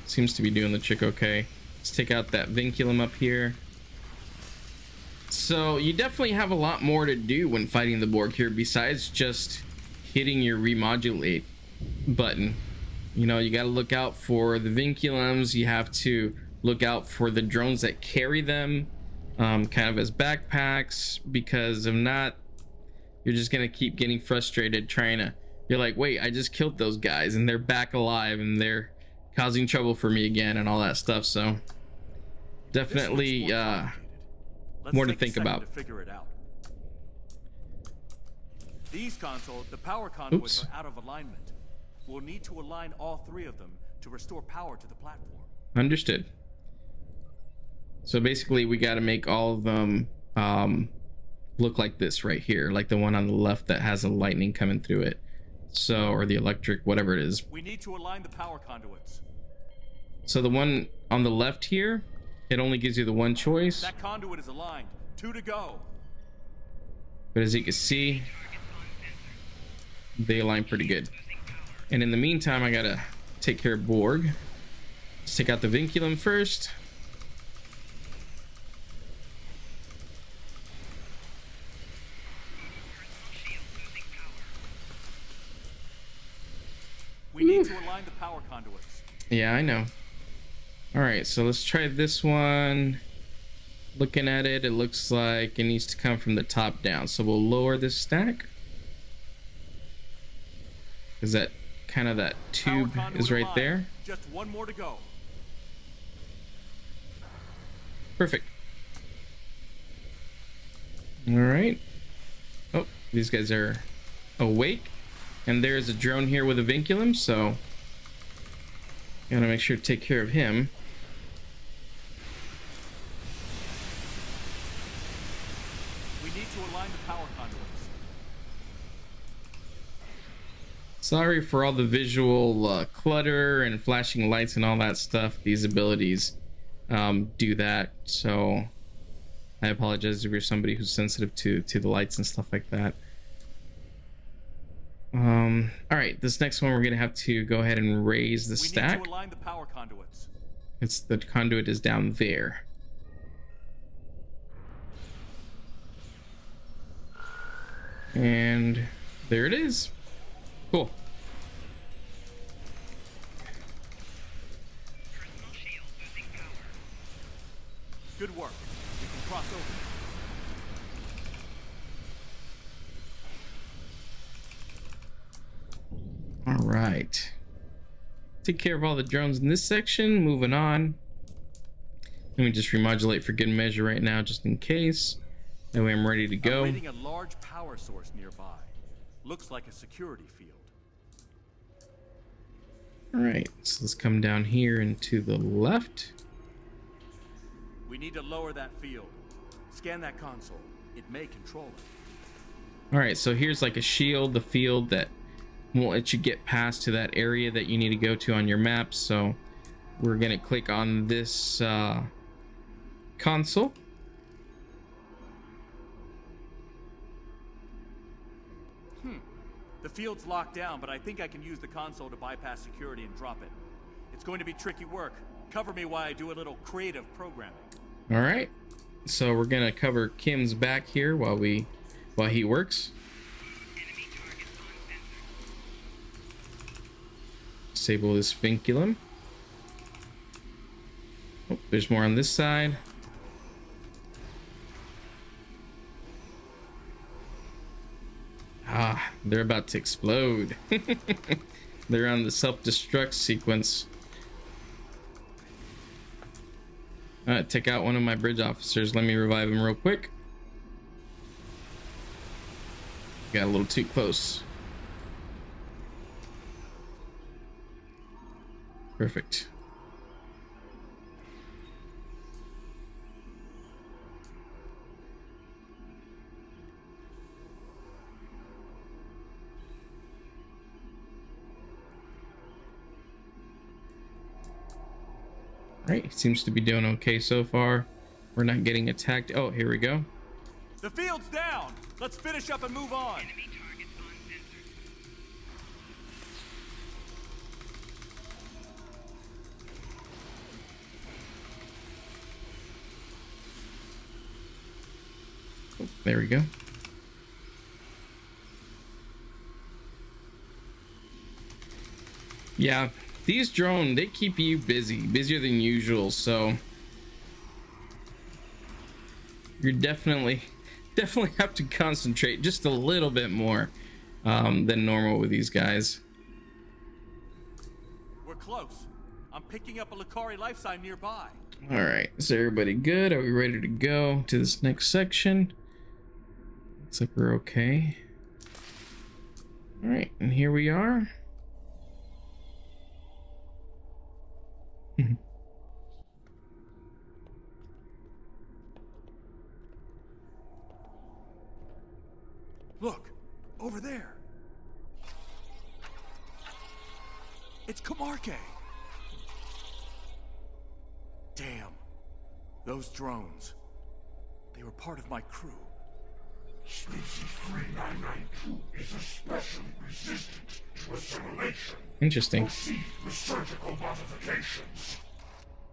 S1: Seems to be doing the trick okay. Let's take out that vinculum up here. So you definitely have a lot more to do when fighting the Borg here besides just hitting your remodulate button. You know, you got to look out for the vinculums. You have to look out for the drones that carry them, kind of as backpacks, because if not, you're just going to keep getting frustrated trying to, you're like, wait, I just killed those guys and they're back alive and they're causing trouble for me again and all that stuff. So definitely more to think about.
S6: To figure it out. These consoles, the power conduits are out of alignment. We'll need to align all 3 of them to restore power to the platform.
S1: Understood. So basically we got to make all of them look like this right here, like the one on the left that has a lightning coming through it. So, or the electric, whatever it is.
S6: We need to align the power conduits.
S1: So the one on the left here, it only gives you the one choice.
S6: That conduit is aligned. 2 to go.
S1: But as you can see, they align pretty good. And in the meantime, I gotta take care of Borg. Let's take out the vinculum first.
S6: We need to align the power conduits.
S1: Yeah, I know. All right, so let's try this one. Looking at it, it looks like it needs to come from the top down. So we'll lower this stack. Is that kind of that tube is right there?
S6: Just 1 more to go.
S1: Perfect. All right. Oh, these guys are awake. And there's a drone here with a vinculum, so gotta make sure to take care of him.
S6: We need to align the power conduits.
S1: Sorry for all the visual clutter and flashing lights and all that stuff. These abilities do that, so I apologize if you're somebody who's sensitive to the lights and stuff like that. All right, this next one we're gonna have to go ahead and raise the stack.
S6: We need to align the power conduits.
S1: It's the conduit is down there. And there it is. Cool.
S6: Good work. We can cross over.
S1: All right. Take care of all the drones in this section. Moving on. Let me just remodulate for good measure right now, just in case. That way I'm ready to go.
S6: I'm reading a large power source nearby. Looks like a security field.
S1: All right, so let's come down here and to the left.
S6: We need to lower that field. Scan that console. It may control it.
S1: All right, so here's like a shield, the field that won't let you get past to that area that you need to go to on your map. So we're gonna click on this console.
S6: The field's locked down, but I think I can use the console to bypass security and drop it. It's going to be tricky work. Cover me while I do a little creative programming.
S1: All right, so we're gonna cover Kim's back here while he works. Disable this vinculum. Oh, there's more on this side. Ah, they're about to explode. They're on the self-destruct sequence. Take out one of my bridge officers. Let me revive him real quick. Got a little too close. Perfect. Right, seems to be doing okay so far. We're not getting attacked. Oh, here we go.
S6: The field's down. Let's finish up and move on.
S1: Oh, there we go. Yeah, these drones, they keep you busy, busier than usual, so you're definitely have to concentrate just a little bit more than normal with these guys.
S6: We're close. I'm picking up a Lucari life sign nearby.
S1: All right, is everybody good? Are we ready to go to this next section? Looks like we're okay. All right, and here we are.
S6: Look, over there. It's Kuumaarke. Damn. Those drones. They were part of my crew.
S3: Species 3992 is especially resistant to assimilation.
S1: Interesting.
S3: Proceed with surgical modifications.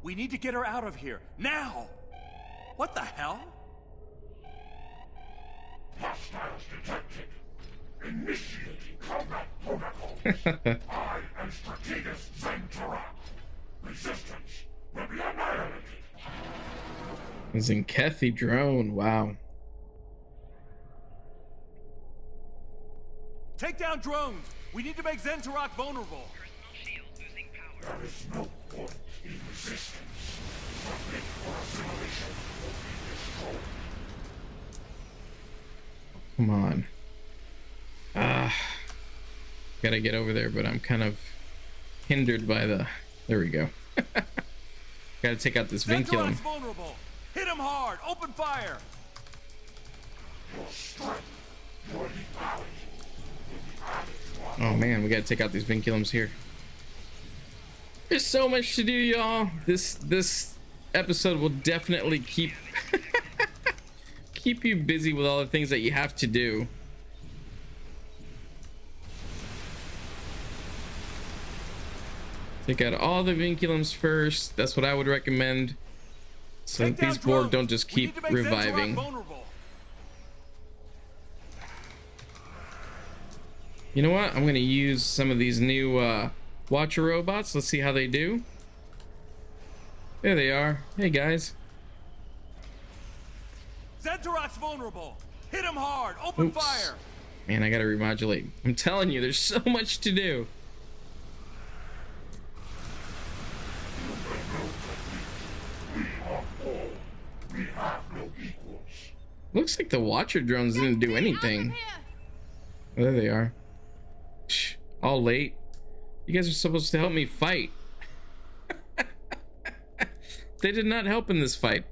S6: We need to get her out of here, now! What the hell?
S3: Hostiles detected. Initiating combat protocols. I am Strategus Zentorok. Resistance will be annihilated.
S1: Zenkethi drone, wow.
S6: Take down drones! We need to make Zentorok vulnerable!
S3: There is no point in resistance. The bid for assimilation will be destroyed.
S1: Come on. Gotta get over there, but I'm kind of hindered by the... There we go. Gotta take out this vinculum.
S6: Zentorok's vulnerable! Hit him hard! Open fire!
S3: Your strength, your lethality will be added to our...
S1: Oh man, we gotta take out these vinculums here. There's so much to do, y'all. This episode will definitely keep keep you busy with all the things that you have to do. Take out all the vinculums first. That's what I would recommend. So that these Borg don't just keep reviving. You know what? I'm gonna use some of these new Watcher robots. Let's see how they do. There they are. Hey guys.
S6: Zentorok's vulnerable. Hit him hard. Open fire.
S1: Man, I gotta remodulate. I'm telling you, there's so much to do.
S3: We have no equals.
S1: Looks like the Watcher drones didn't do anything. Oh, there they are. Shh, all late. You guys are supposed to help me fight. They did not help in this fight.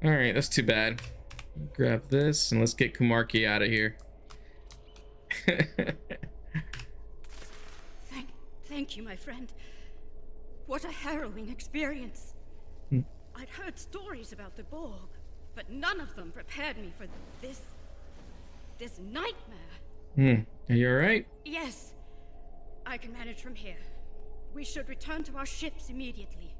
S1: All right, that's too bad. Grab this and let's get Kuumaarke out of here.
S8: Thank you, my friend. What a harrowing experience. I'd heard stories about the Borg, but none of them prepared me for this nightmare.
S1: Are you all right?
S8: Yes, I can manage from here. We should return to our ships immediately.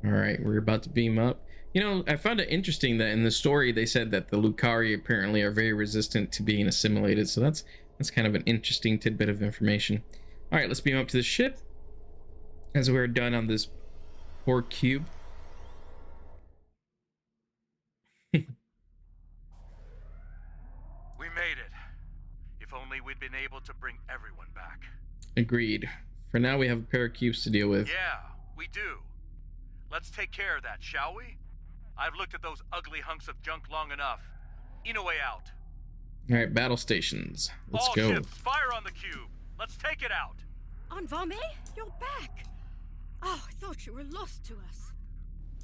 S1: All right, we're about to beam up. You know, I found it interesting that in the story they said that the Lucarii apparently are very resistant to being assimilated, so that's kind of an interesting tidbit of information. All right, let's beam up to the ship as we're done on this poor cube.
S6: We made it. If only we'd been able to bring everyone back.
S1: Agreed. For now, we have a pair of cubes to deal with.
S6: Yeah, we do. Let's take care of that, shall we? I've looked at those ugly hunks of junk long enough. Inouye out.
S1: All right, battle stations. Let's
S6: All
S1: go.
S6: ships, fire on the cube. Let's take it out.
S8: Anvame, you're back. Oh, I thought you were lost to us.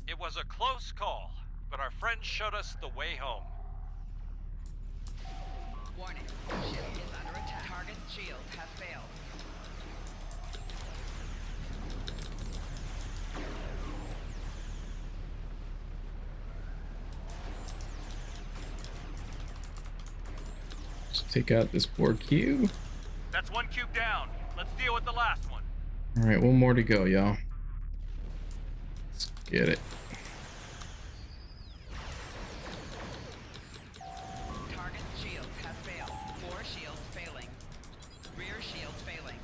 S9: It was a close call, but our friends showed us the way home.
S7: Warning, ship is under attack. Target's shields have failed.
S1: Let's take out this Borg cube.
S6: That's one cube down. Let's deal with the last one.
S1: All right, one more to go, y'all. Let's get it.
S7: Target's shields have failed. 4 shields failing. Rear shields failing.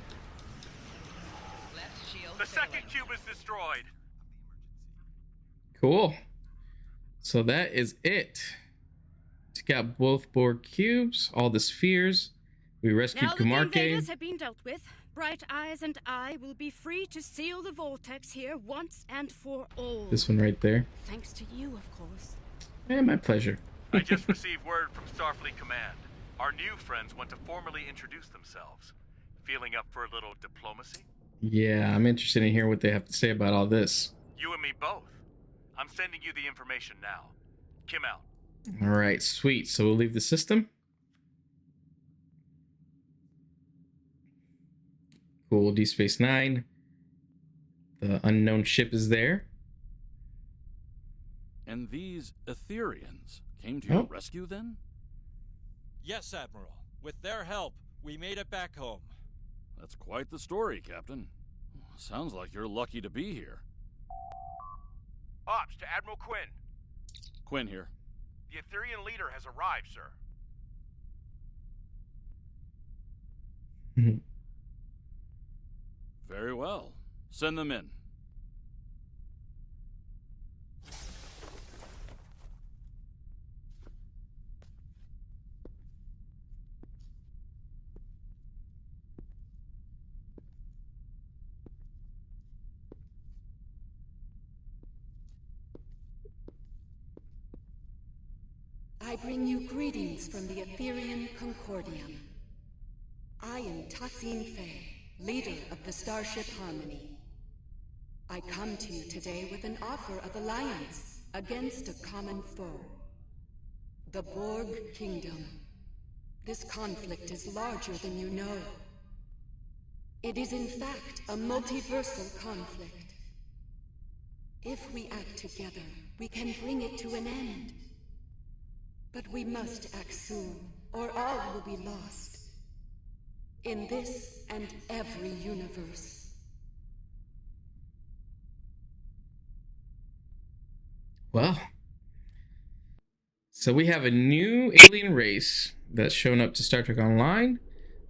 S7: Left shield
S6: The
S7: failing.
S6: second cube is destroyed.
S1: Cool. So that is it. Took out both Borg cubes, all the spheres. We rescued
S8: Now that the
S1: Kuumaarke.
S8: invaders have been dealt with, Bright Eyes and I will be free to seal the vortex here once and for all.
S1: This one right there.
S8: Thanks to you, of course.
S1: Yeah, my pleasure.
S6: I just received word from Starfleet Command. Our new friends want to formally introduce themselves. Feeling up for a little diplomacy?
S1: Yeah, I'm interested in hearing what they have to say about all this.
S6: You and me both. I'm sending you the information now. Kim out.
S1: All right, sweet. So we'll leave the system. Cool. D Space Nine. The unknown ship is there.
S2: And these Etherians came to your rescue then?
S10: Yes, Admiral. With their help, we made it back home.
S2: That's quite the story, Captain. Sounds like you're lucky to be here.
S11: Ops to Admiral Quinn.
S2: Quinn here.
S11: The Etherian leader has arrived, sir.
S2: Very well. Send them in.
S12: I bring you greetings from the Etherian Concordium. I am Tassine Faye, leader of the Starship Harmony. I come to you today with an offer of alliance against a common foe. The Borg Kingdom. This conflict is larger than you know. It is in fact a multiversal conflict. If we act together, we can bring it to an end. But we must act soon, or all will be lost. In this and every universe.
S1: Well, so we have a new alien race that's shown up to Star Trek Online.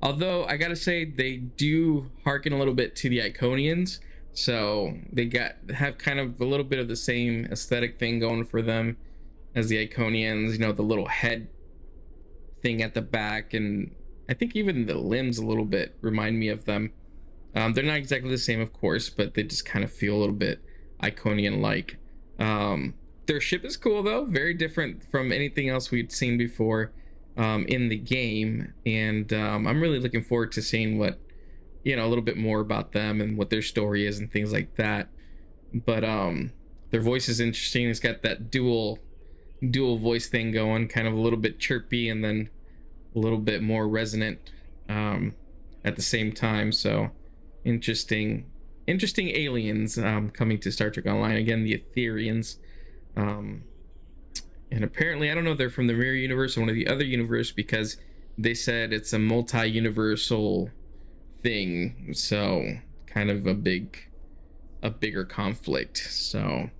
S1: Although I gotta say they do hearken a little bit to the Iconians, so they have kind of a little bit of the same aesthetic thing going for them as the Iconians. You know, the little head thing at the back, and I think even the limbs a little bit remind me of them. They're not exactly the same, of course, but they just kind of feel a little bit Iconian-like. Their ship is cool, though. Very different from anything else we'd seen before in the game. And I'm really looking forward to seeing what, a little bit more about them and what their story is and things like that. But their voice is interesting. It's got that dual voice thing going, kind of a little bit chirpy and then a little bit more resonant at the same time. So interesting aliens coming to Star Trek Online. Again, the Etherians. And apparently, I don't know if they're from the Mirror Universe or one of the other universe, because they said it's a multi-universal thing. So kind of a bigger conflict. So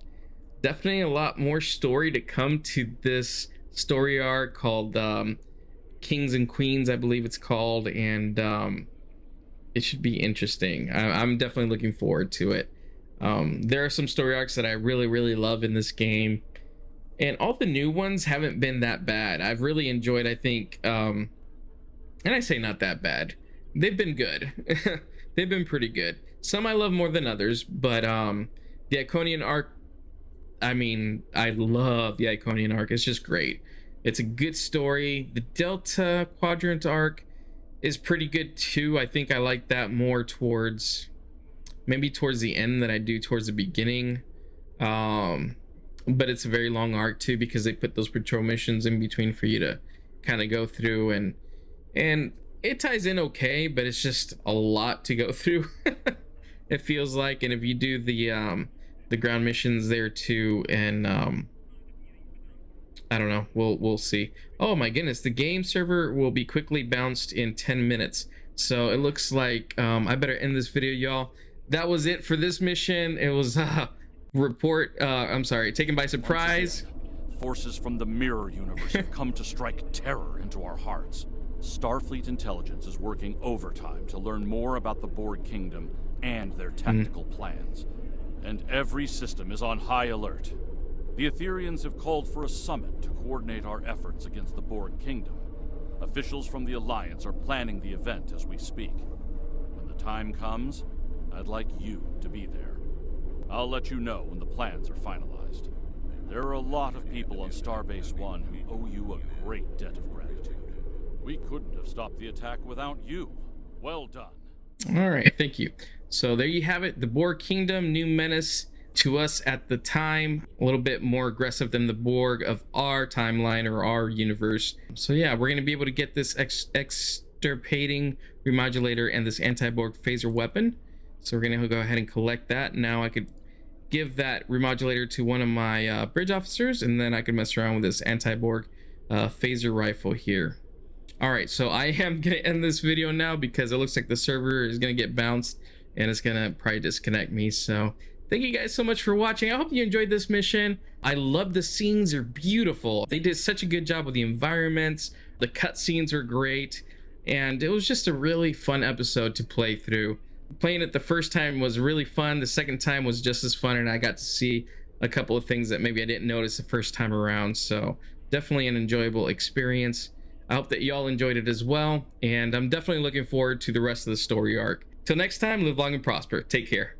S1: definitely a lot more story to come to this story arc called Kings and Queens, I believe it's called, and it should be interesting. I'm definitely looking forward to it. There are some story arcs that I really, really love in this game, and all the new ones haven't been that bad. I've really enjoyed, I think, and I say not that bad. They've been good. They've been pretty good. Some I love more than others, but the Iconian arc, I mean, I love the Iconian arc. It's just great. It's a good story. The Delta Quadrant arc is pretty good too. I think I like that more towards the end than I do towards the beginning. But it's a very long arc too, because they put those patrol missions in between for you to kind of go through, and it ties in okay, but it's just a lot to go through. It feels like. And if you do the ground missions there too, and I don't know, we'll see. Oh my goodness, the game server will be quickly bounced in 10 minutes. So it looks like I better end this video, y'all. That was it for this mission. It was taken by surprise.
S2: Again, forces from the Mirror Universe have come to strike terror into our hearts. Starfleet intelligence is working overtime to learn more about the Borg Kingdom and their tactical plans. And every system is on high alert. The Etherians have called for a summit to coordinate our efforts against the Borg Kingdom. Officials from the Alliance are planning the event as we speak. When the time comes, I'd like you to be there. I'll let you know when the plans are finalized. There are a lot of people on Starbase 1 who owe you a great debt of gratitude. We couldn't have stopped the attack without you. Well done.
S1: All right, thank you. So there you have it, the Borg Kingdom, new menace to us at the time, a little bit more aggressive than the Borg of our timeline or our universe. So yeah, we're going to be able to get this extirpating remodulator and this anti-Borg phaser weapon. So we're going to go ahead and collect that. Now I could give that remodulator to one of my bridge officers, and then I could mess around with this anti-Borg phaser rifle here. All right, so I am going to end this video now because it looks like the server is going to get bounced and it's going to probably disconnect me. So thank you guys so much for watching. I hope you enjoyed this mission. I love the scenes, they're beautiful. They did such a good job with the environments. The cutscenes are great. And it was just a really fun episode to play through. Playing it the first time was really fun. The second time was just as fun, and I got to see a couple of things that maybe I didn't notice the first time around. So definitely an enjoyable experience. I hope that y'all enjoyed it as well, and I'm definitely looking forward to the rest of the story arc. Till next time, live long and prosper. Take care.